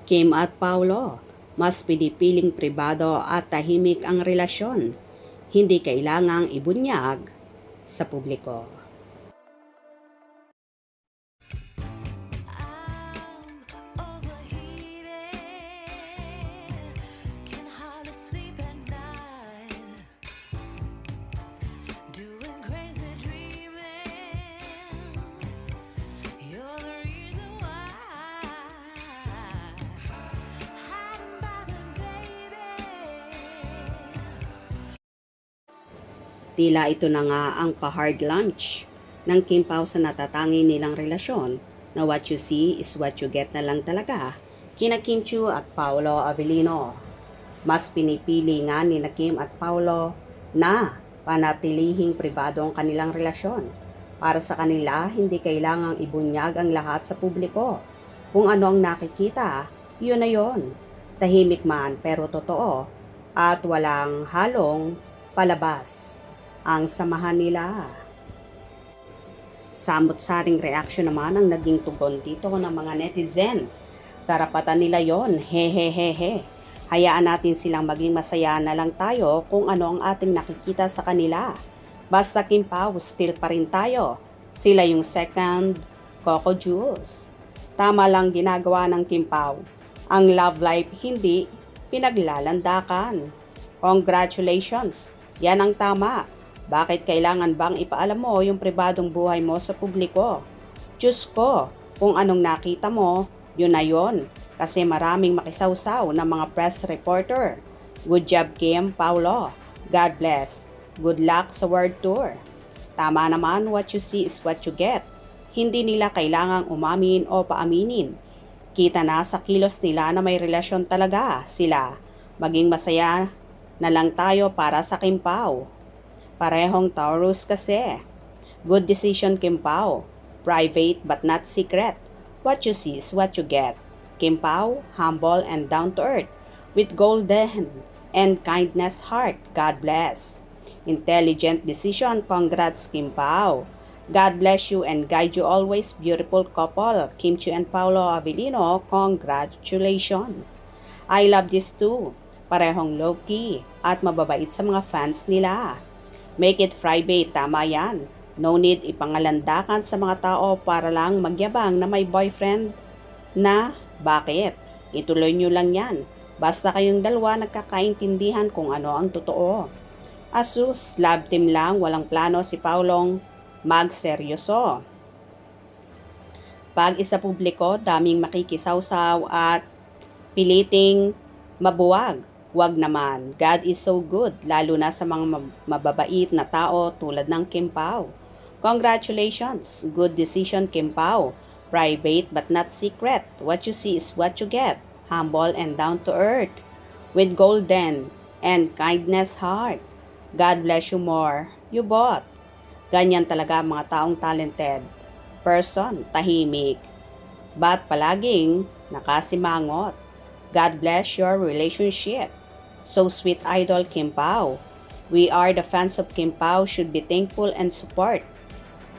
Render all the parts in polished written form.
Kim at Paulo, mas pinipiling pribado at tahimik ang relasyon. Hindi kailangang ibunyag sa publiko. Tila ito na nga ang pa-hard lunch ng Kim Pao sa natatangi nilang relasyon na what you see is what you get na lang talaga kina Kim Chiu at Paolo Avellino. Mas pinipili nga ni Kim at Paolo na panatilihing pribado ang kanilang relasyon. Para sa kanila, hindi kailangang ibunyag ang lahat sa publiko. Kung ano ang nakikita, yun na yun. Tahimik man pero totoo at walang halong palabas ang samahan nila. Samot-saring reaksyon naman ang naging tugon dito ng mga netizen. Karapatan nila yon, hehehehe. Hayaan natin silang maging masaya na lang tayo kung ano ang ating nakikita sa kanila. Basta Kim Pao, still pa rin tayo. Sila yung second Coco Jules. Tama lang ginagawa ng Kim Pao. Ang love life hindi pinaglalandakan. Congratulations! Yan ang tama. Bakit kailangan bang ipaalam mo yung pribadong buhay mo sa publiko? Diyos ko, kung anong nakita mo, yun na yun. Kasi maraming makisawsaw ng mga press reporter. Good job Kim, Paulo. God bless. Good luck sa world tour. Tama naman, what you see is what you get. Hindi nila kailangang umamin o paaminin. Kita na sa kilos nila na may relasyon talaga sila. Maging masaya na lang tayo para sa Kim Pao. Parehong Taurus kasi. Good decision Kim Pao. Private but not secret. What you see is what you get. Kim Pao, humble and down to earth. With golden and kindness heart. God bless. Intelligent decision. Congrats Kim Pao. God bless you and guide you always. Beautiful couple. Kim Chiu and Paolo Avellino. Congratulations. I love this too. Parehong low-key at mababait sa mga fans nila. Make it private, tama yan. No need ipangalandakan sa mga tao para lang magyabang na may boyfriend na bakit? Ituloy nyo lang yan. Basta kayong dalawa nagkakaintindihan kung ano ang totoo. Asus, love team lang, walang plano si Paulong magseryoso. Pag isa publiko, daming makikisawsaw at piliting mabuwag. Wag naman, God is so good, lalo na sa mga mababait na tao tulad ng Kim Pao. Congratulations, good decision Kim Pao. Private but not secret, what you see is what you get. Humble and down to earth, with golden and kindness heart. God bless you more, you both. Ganyan talaga mga taong talented. Person, tahimik, but palaging nakasimangot. God bless your relationship. So sweet idol Kim Pao. We are the fans of Kim Pao should be thankful and support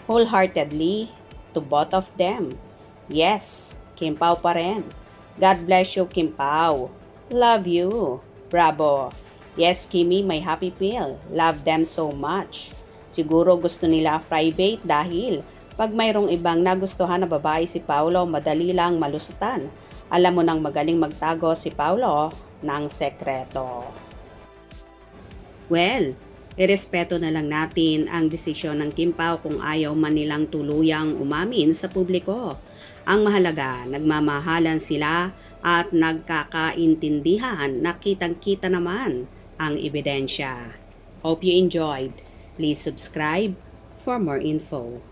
wholeheartedly to both of them. Yes, Kim Pao pa rin. God bless you Kim Pao. Love you. Bravo. Yes, Kimi, may happy pill. Love them so much. Siguro gusto nila private dahil pag mayroong ibang nagustuhan na babae si Paolo, madali lang malusutan. Alam mo nang magaling magtago si Paolo ng sekreto. Well, irespeto na lang natin ang desisyon ng Kim Pao kung ayaw man nilang tuluyang umamin sa publiko. Ang mahalaga, nagmamahalan sila at nagkakaintindihan na kitang-kita naman ang ebidensya. Hope you enjoyed. Please subscribe for more info.